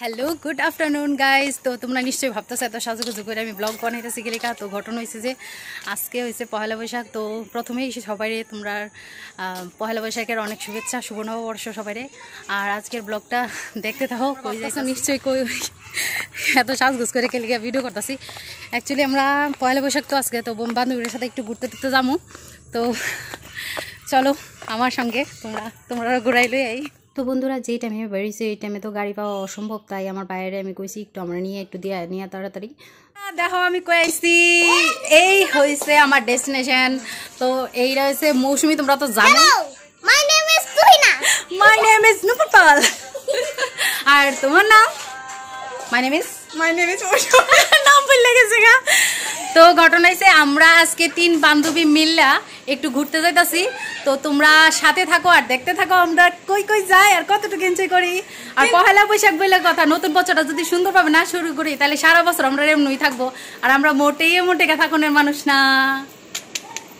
Hello good afternoon guys. তো তোমরা নিশ্চয়ই ভাবতেছো এত সাজুগুজু করে আমি ব্লগ বানাইতেছি গেলিকা। তো ঘটনা হয়েছে যে আজকে হয়েছে পহেলা বৈশাখ। তো প্রথমেই সবাই তোমরা পহেলা বৈশাখের অনেক শুভেচ্ছা, শুভ নববর্ষ সবাই। আর আজকের ব্লগটা দেখতে থাকো। কই যাইছো নিশ্চয়ই কই এত সাজগুজ করে গেলিকা ভিডিও করতেছি। অ্যাকচুয়ালি আমরা পহেলা বৈশাখ তো আজকে তো বান্ধবীর সাথে একটু ঘুরতে টুরতে যাবো। তো চলো আমার সঙ্গে তোমরা ঘুরাইলো। এই তো বন্ধুরা যেই টাইমে বেরিয়েছে এই টাইমে তো গাড়ি পাওয়া অসম্ভব, তাই আমার বাইরে আমি কইছি একটু আমরা একটু নিয়ে তাড়াতাড়ি দেখো আমি কই আইছি। এই হয়েছে আমার ডেস্টিনেশন। তো এইটা হয়েছে মৌসুমী, তোমরা তো জানো। My name is Tuhina. My name is Nupur Pal. আর তোমার নাম? মাই নেম ইজ নাম বললে গেছে গা। তো ঘটনা হয়েছে আমরা আজকে 3 বান্ধবী মিল্লা একটু ঘুরতে যাইতাছি। তো তোমরা সাথে থাকো আর দেখতে থাকো আমরা কই কই যাই আর কতটুকু এনজয় করি। আর পহেলা বৈশাখ বলে কথা, নতুন বছরটা যদি সুন্দরভাবে না শুরু করি তাহলে সারা বছর আমরা এমনই থাকবো। আর আমরা মোটে থাকুনের মানুষ না।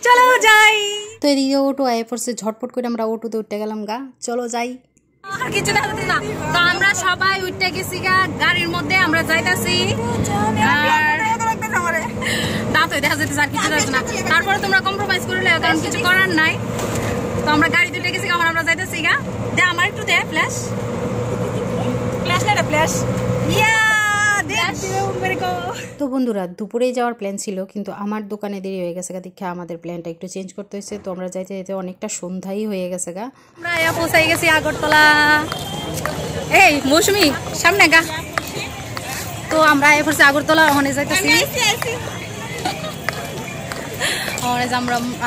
চলো যাই। তো এদিকে অটো আয়ে পড়ছে, ঝটপট করে আমরা অটোতে উঠতে গেলাম গা। চলো যাই। কিছু দেখা যাচ্ছে না। তো আমরা সবাই উঠতে গেছি গা গাড়ির মধ্যে, আমরা যাইতাছি। দেখা যেতে আর কিছু যাচ্ছে না। তারপরে তোমরা কম্প্রোমাইজ করে লেও, কারণ কিছু করার নাই। তো আমরা গাড়ি দুটো গেছি, আমরা যাইতেছি গা। দে আমার একটু দে ফ্ল্যাশ তো বন্ধুরা দুপুরেই যাওয়ার প্ল্যান ছিল, কিন্তু আমার দোকানে দেরি হয়ে গেছে গা, দেখে আমাদের প্ল্যানটা একটু চেঞ্জ করতে হয়েছে। তো আমরা যাইতে যেতে অনেকটা সন্ধ্যাই হয়ে গেছে গা। আমরা পৌঁছাই গেছি আগরতলা। এই মৌসুমী সামনে গা। তো আমরা পড়ছি আগরতলা, ওখানে যাইতেছি।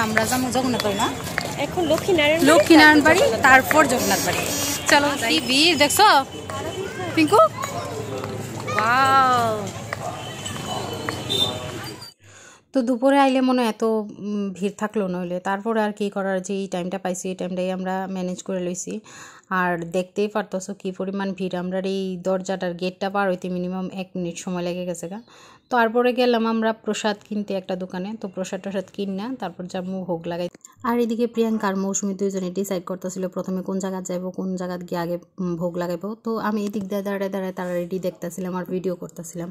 আমরা যাবো জগন্নাথ বাড়ি না, এখন লক্ষ্মীনারায়ণ বাড়ি, তারপর জগন্নাথ বাড়ি। চলো কি ভিড় দেখছো পিঙ্কু। তো দুপুরে আইলে মনে এত ভিড় থাকলো নইলে, তারপরে আর কি করার, যে এই টাইমটা পাইছি এই টাইমটাই আমরা ম্যানেজ করে লইছি। আর দেখতেই পারতেছো কি পরিমাণ ভিড়। আমরা এই দরজাটার গেটটা পার হইতে মিনিমাম 1 মিনিট সময় লেগে গেছে গা। তারপরে গেলাম আমরা প্রসাদ কিনতে একটা দোকানে। তো প্রসাদ কিন না, তারপর যাবো ভোগ লাগাই। আর এদিকে প্রিয়াঙ্কা আর মৌসুমী দুইজনে ডিসাইড করতেছিল প্রথমে কোন জায়গায় যাইবো, কোন জায়গায় গিয়ে আগে ভোগ লাগাইবো। তো আমি এদিক দিয়ে দাঁড়ায় তারা রেডি দেখতেছিলাম আর ভিডিও করতেছিলাম।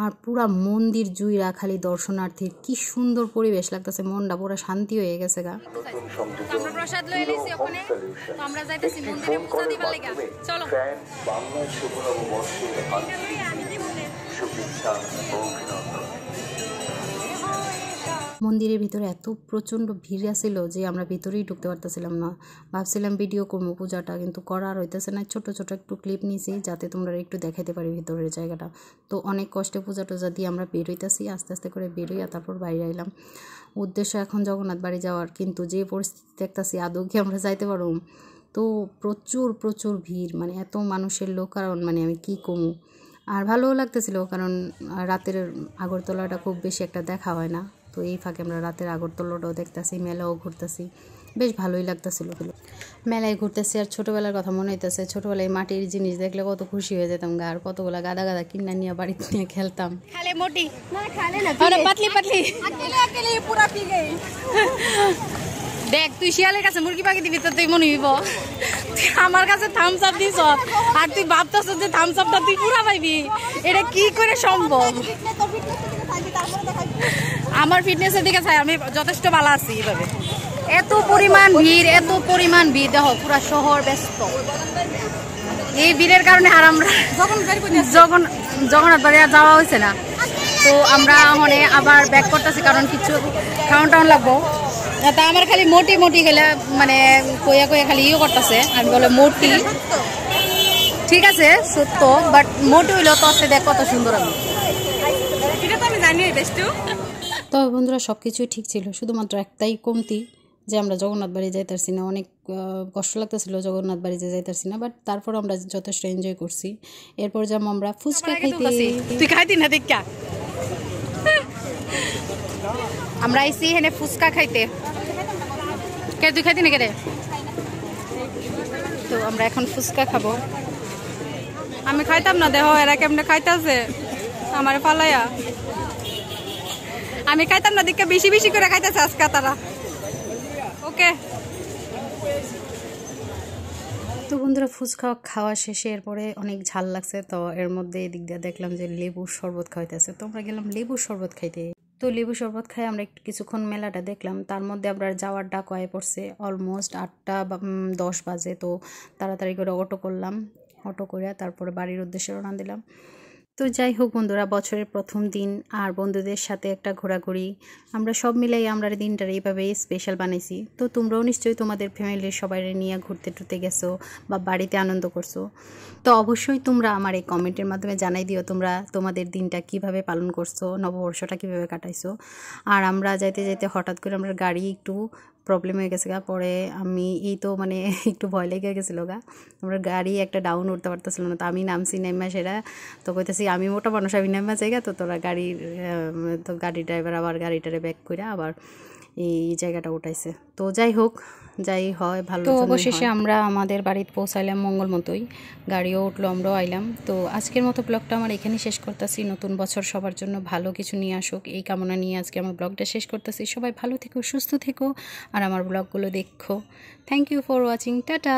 আর পুরা মন্দির জুইরা খালি দর্শনার্থীর, কি সুন্দর পরিবেশ লাগতেছে, মনটা পুরো শান্তি হয়ে গেছে গা। আমরা প্রসাদ লয়ে লইছি ওখানে। তো আমরা যাইতেছি মন্দিরে পূজা দিবার লাগা। চলো। বাংলার শুভ নববর্ষের শুভেচ্ছা ও অভিনন্দন। মন্দিরের ভিতরে এত প্রচণ্ড ভিড় ছিল যে আমরা ভিতরেই ঢুকতে পারতেছিলাম না। ভাবছিলাম ভিডিও করবো পূজাটা, কিন্তু করার হইতেছে না। ছোট একটু ক্লিপ নিয়েছি যাতে তোমরা একটু দেখাইতে পারি ভিতরের জায়গাটা। তো অনেক কষ্টে পূজা টুজা দিয়ে আমরা বের হইতেছি, আস্তে আস্তে করে বের হইয়া তারপর বাইরে আইলাম। উদ্দেশ্য এখন জগন্নাথ বাড়ি যাওয়ার, কিন্তু যে পরিস্থিতি দেখতেছি আদৌ কি আমরা যাইতে পারব। তো প্রচুর ভিড়, মানে এত মানুষের লোক, কারণ মানে আমি কি কমু। আর ভালোও লাগতেছিল, কারণ রাতের আগরতলাটা খুব বেশি একটা দেখা হয় না। তো এই ফাঁকে আমরা রাতের আগরতলাটাও দেখতেছি, মেলাও ঘুরতেছি, বেশ ভালোই লাগতেছিল। মেলায় ঘুরতেছি আর ছোটোবেলার কথা মনে হইতেছে। ছোটোবেলায় মাটির জিনিস দেখলে কত খুশি হয়ে যেতাম গা। আর কতগুলা গাদা কিনা নিয়ে বাড়িতে নিয়ে খেলতাম। খালে মোটি পাতলি দেখ, তুই শিয়ালের কাছে মুরগি পাখি দিবি তো তুই মনে হইব আমার কাছে থামস আপ দিস, আর তুই ভাবতেছ যে থামস আপটা তুই পুরা পাইবি। এটা কি করে সম্ভব? আমার ফিটনেসের দিকে চাই আমি যথেষ্ট ভালো আছি। এইভাবে এত পরিমাণ ভিড় দেখো, পুরা শহর ব্যস্ত। এই ভিড়ের কারণে আর আমরা জগন্নাথ বাড়ি যাওয়া হয়েছে না। তো আমরা ওখানে আবার ব্যাক করতেছি, কারণ কিছু খাওয়ান লাগবো। তা আমার খালি মোটি খেলে মানে কইয়া খালি ইয়ে করতেছে। আমি বলে মোটি ঠিক আছে সত্য, বাট মোটি হইলেও তো দেখ কত সুন্দর। আমি জানি তো বন্ধুরা সবকিছুই ঠিক ছিল, শুধুমাত্র একটাই কমতি যে আমরা জগন্নাথ বাড়ি যাইতারছি না। অনেক কষ্ট লাগতেছিল জগন্নাথ বাড়ি যাইতারছি না, বাট তারপর আমরা যথেষ্ট এনজয় করছি। এরপর যেমন আমরা ফুচকা খাইতে, তুই খাইতি না দেখা আমরা আইসি এখানে ফুচকা খাইতে। কে তুই খাইতি না কে রে? তো আমরা এখন ফুচকা খাবো। আমি খাইতাম না, দেহ এরা কেমনে খাইতেছে আমার ফালাইয়া। আমি খাইতাম না দেখে বেশি করে খাইতেছে আজকে তারা। ওকে তো বন্ধুরা ফুচকা খাওয়া শেষে এরপরে অনেক ঝাল লাগছে, তো এর মধ্যে এদিক দিয়ে দেখলাম যে লেবুর শরবত খাইতেছে, তো আমরা গেলাম লেবুর শরবত খাইতে। তো লেবু শরবত খাই আমরা একটু কিছুক্ষণ মেলাটা দেখলাম, তার মধ্যে আমরা যাওয়ার ডাক হয়ে পড়ছে অলমোস্ট 8টা 10 বাজে। তো তাড়াতাড়ি করে অটো করলাম, অটো করে তারপরে বাড়ির উদ্দেশ্যে রওনা দিলাম। তো যাই হোক বন্ধুরা, বছরের প্রথম দিন আর বন্ধুদের সাথে একটা ঘোরাঘুরি, আমরা সব মিলাই আমরা দিনটার এইভাবেই স্পেশাল বানাইছি। তো তোমরাও নিশ্চয়ই তোমাদের ফ্যামিলির সবাই নিয়ে ঘুরতে টুরতে গেছো বা বাড়িতে আনন্দ করছো। তো অবশ্যই তোমরা আমার এই কমেন্টের মাধ্যমে জানাই দিও তোমরা তোমাদের দিনটা কিভাবে পালন করছো, নববর্ষটা কিভাবে কাটাইছো। আর আমরা যাইতে যাইতে হঠাৎ করে আমরা গাড়ি একটু প্রবলেম হয়ে গেছে গা, পরে আমি এই তো মানে একটু ভয় লেগে গেছিলো গা, আমরা গাড়ি একটা ডাউন উঠতে পারতেছিল না। তো আমি নামছি, নেমা সেরা তো কইতেছি আমি মোটা মানুষ, আমি নেমা জায়গা, তো তোরা গাড়ি ড্রাইভার আবার গাড়িটারে ব্যাক করে আবার এই জায়গাটা উঠাইছে। তো যাই হোক, যাই হয় ভালো। তো অবশেষে আমরা আমাদের বাড়িতে পৌঁছাইলাম মঙ্গল মতোই, গাড়িও উঠলো, আমরাও আইলাম। তো আজকের মতো ব্লগটা আমার এখানেই শেষ করতেছি। নতুন বছর সবার জন্য ভালো কিছু নিয়ে আসুক এই কামনা নিয়ে আজকে আমার ব্লগটা শেষ করতেছি। সবাই ভালো থেকো, সুস্থ থেকো আর আমার ব্লগগুলো দেখো। Thank you for watching, tata.